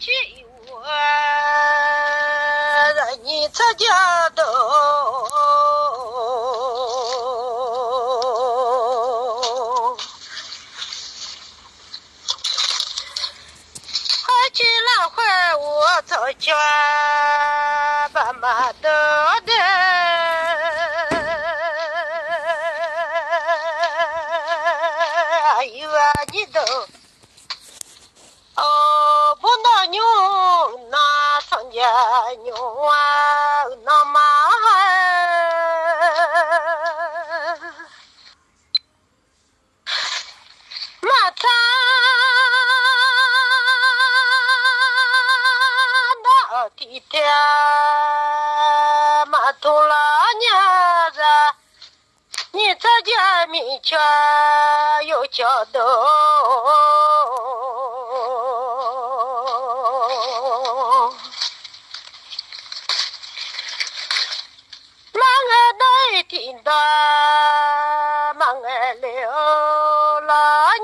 去我让你参加的。去了会我早家爸妈的哎呦啊你都哦不那牛那参加牛啊那妈马他地铁马头拉伢子，你在家面前有交道，马儿来听到，马儿了拉伢。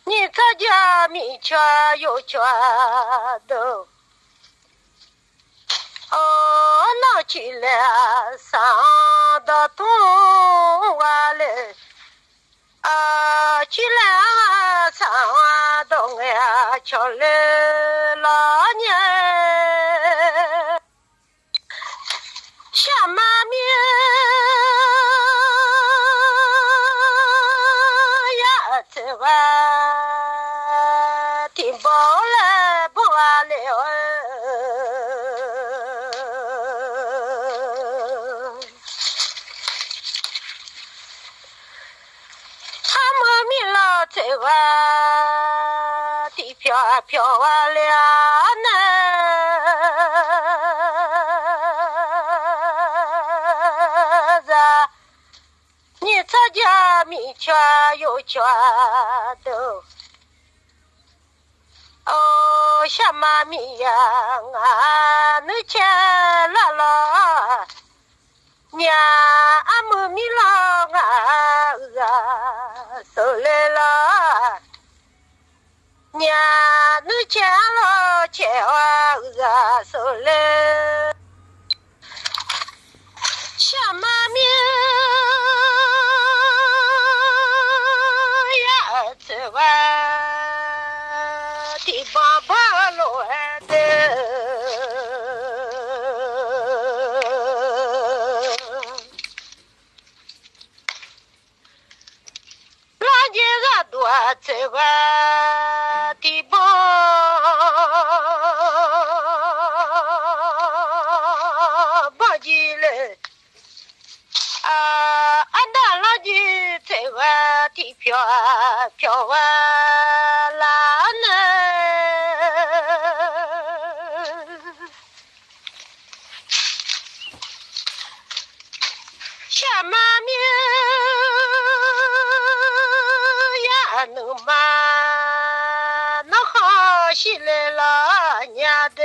你在家面前有拳头，哦，拿起来上的痛啊嘞，啊，起来上的呀，瞧嘞老年，下妈咪。这个听饱了不完了，他们米了这个地飘飘完了呢，你在家面前有拳头，哦，小妈咪呀，啊，你见了了，娘阿母咪了啊，手来了，娘你见了见啊，手来，小妈咪。这个地方跑来的，人家个多这个地方跑起来。俺那老弟这个地飘飘啊啦呢，下妈咪呀能嘛那好些来了娘的，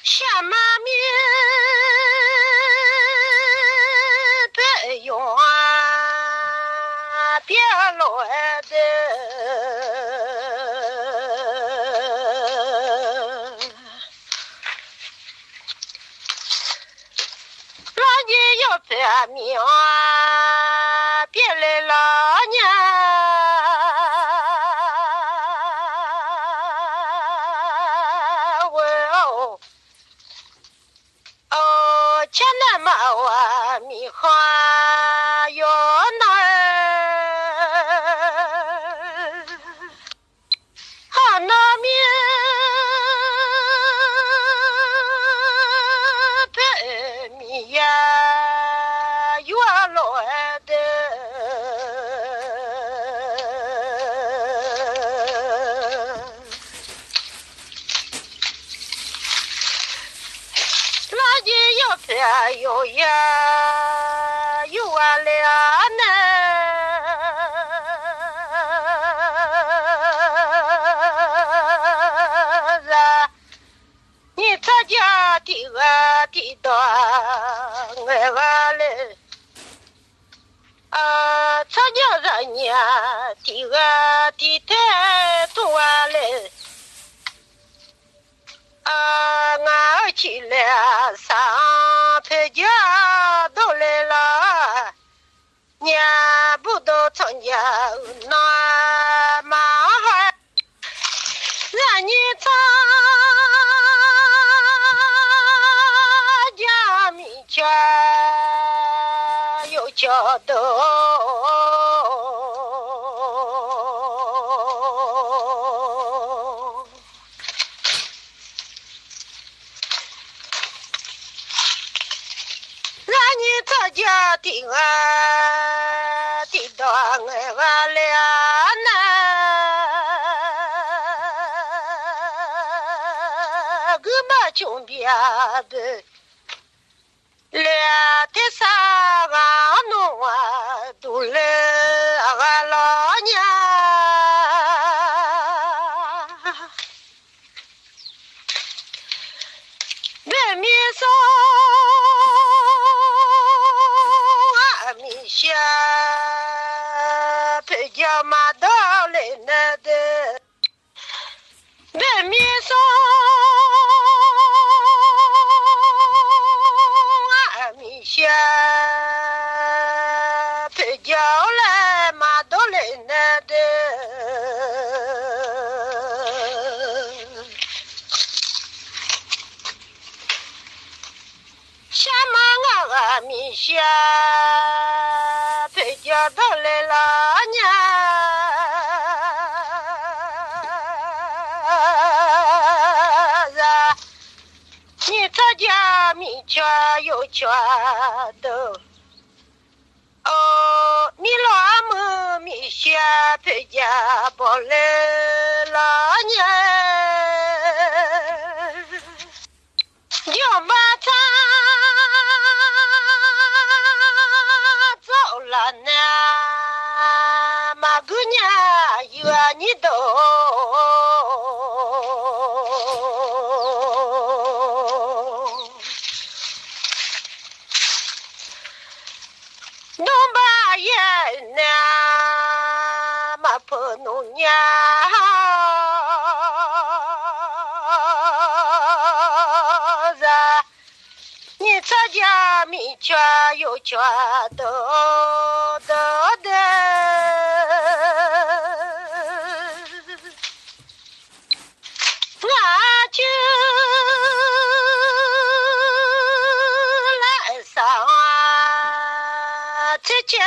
下妈咪。用啊，别来的，老你要这命啊，别来老娘，哦哦，前南嘛我米花。有那好那面白米呀，有来的，那你有这有呀。有完了呢，你在家地个地多爱个嘞，参加人家地个地太多嘞，俺去了上陪家都来了，年不到参加那马海。让你参加米圈有交道，让你参加的啊的到俺俩穷别的，两天三个弄啊，都来俺老娘，外面送俺米下，陪家妈到来那的，外面送。下陪叫来马都来那的，下马俺米下陪叫都来了娘，你这家米圈有圈的。你老母米下陪家包来了年，就把他走了呢，马姑娘愿你都。东巴也那么不弄呀，你这家米圈有圈的的，我就来上。这些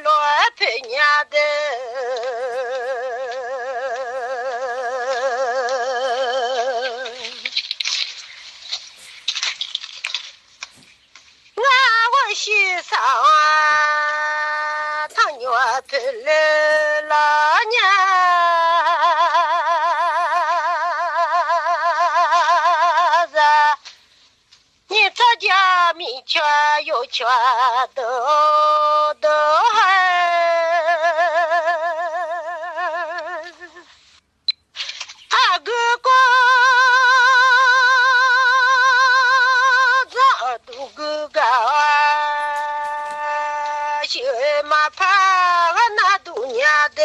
罗陪娘的，我欣赏他娘陪来了娘，你这家米圈有圈的。马怕俺那度娘的，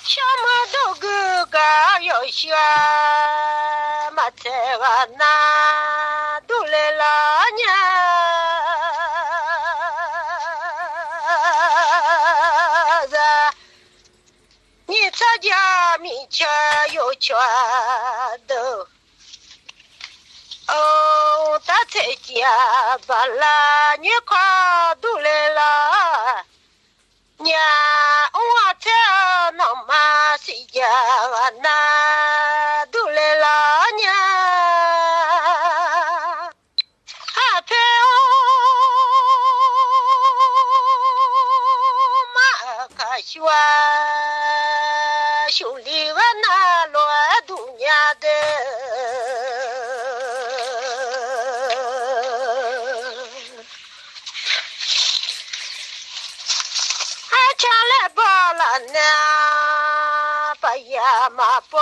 什么都个个要学，马在俺那都来了娘，你这家米圈有圈的。大菜家把拉你快都来了，娘我在那嘛谁家那都来了娘，还陪我马个学兄弟我那乱度娘的。家来把了呢，把呀嘛包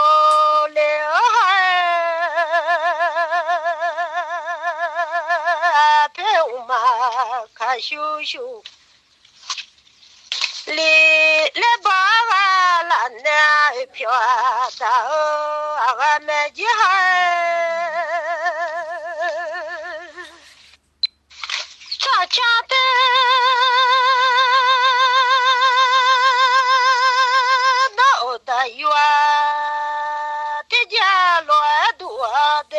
了陪我嘛看秀秀，里来把了呢飘到俺们家。家的老的远的家乱多的，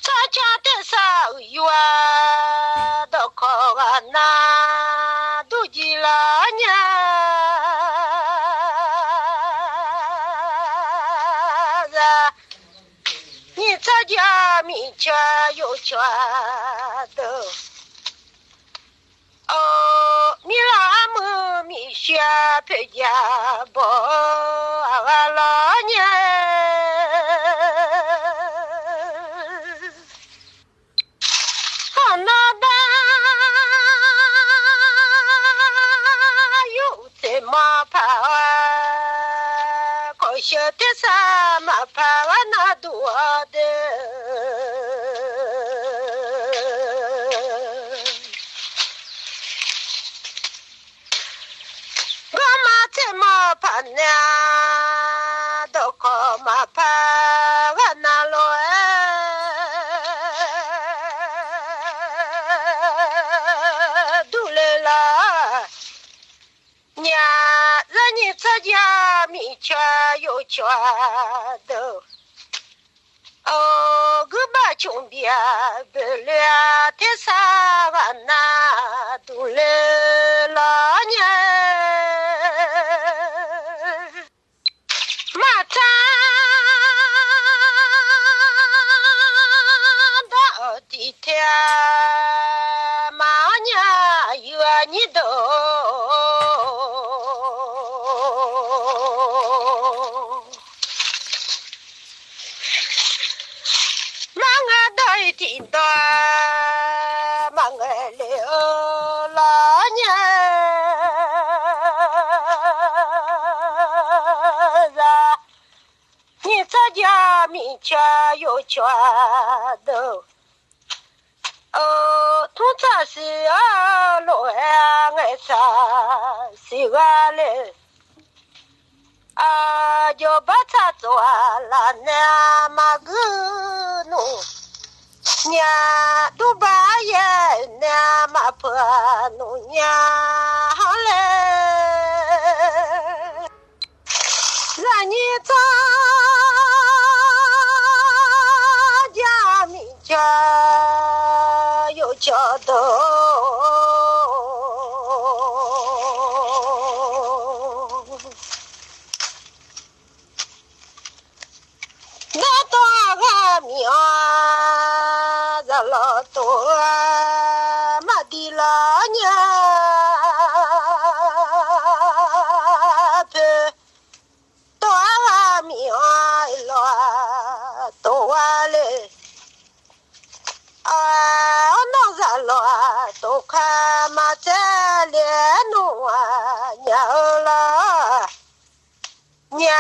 咱家的上远都靠俺那都几了年。咱家米全有全的，哦，米拉姆米雪配家包俺老年，俺那大有在马爬啊，可晓得啥马爬啊那多的。怕呢，都靠嘛怕俺那罗都来了，娘让你在家米全有全的，哦，个把穷别不了的啥俺那都来了娘。地铁马娘约你都，马俺到一听到，马俺了老娘子，你在家面前有全都。哦，土杂是啊，罗呀，爱啥是个嘞？啊，就把它做了那么个弄，伢都把也那么破弄伢好嘞，让你在家面前。叫的，那多个苗子老多，马的老娘子多个苗老多嘞，啊。都看嘛在脸弄啊娘了，娘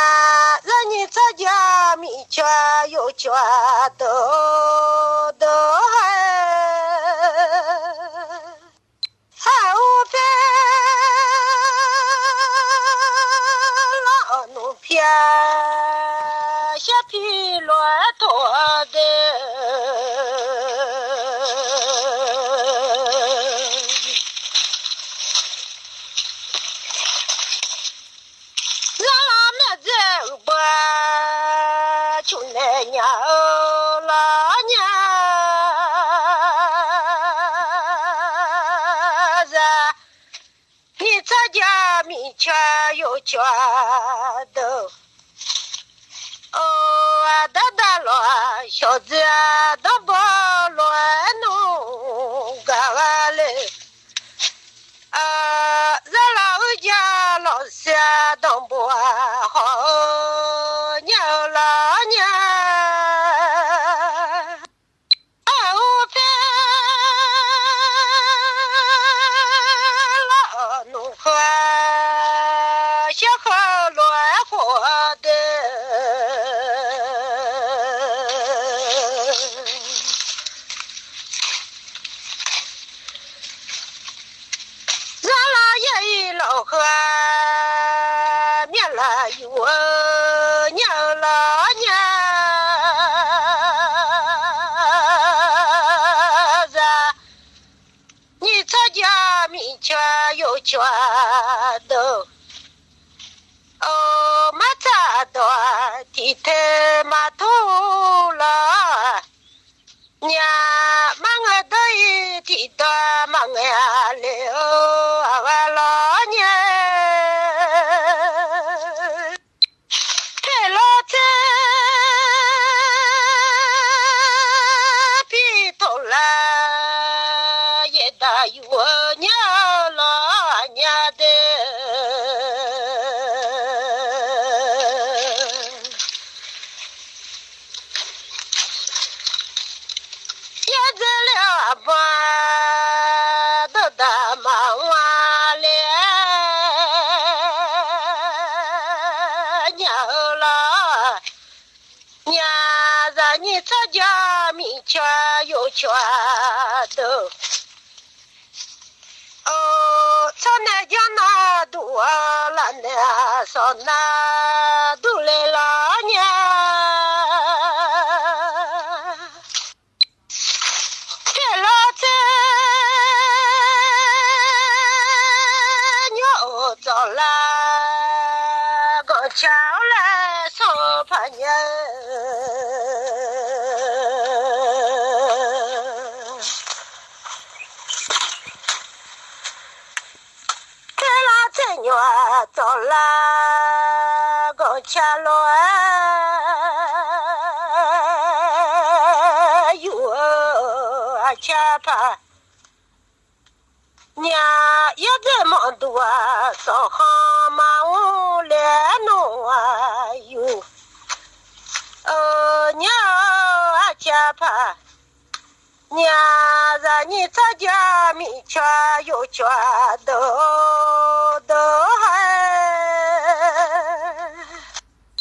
让你在家面前有全都还无非老奴偏下皮乱脱的。全有全都，哦啊哒哒乱，小子啊都不乱弄干完嘞，啊，咱老家老乡都不好，娘老娘，全的。哦，马扎多提特马图了，娘忙个得意提多忙呀了，阿老娘，太老子皮头了，也大有娘老娘的。有全的，哦，从那家那多了呢，上那都来了呢，这老子牛走了，我瞧来少怕人。我走了，我下路有下爬，娘也这么多，早上马我来弄啊有，娘下爬。娘让你在家面前有全都还。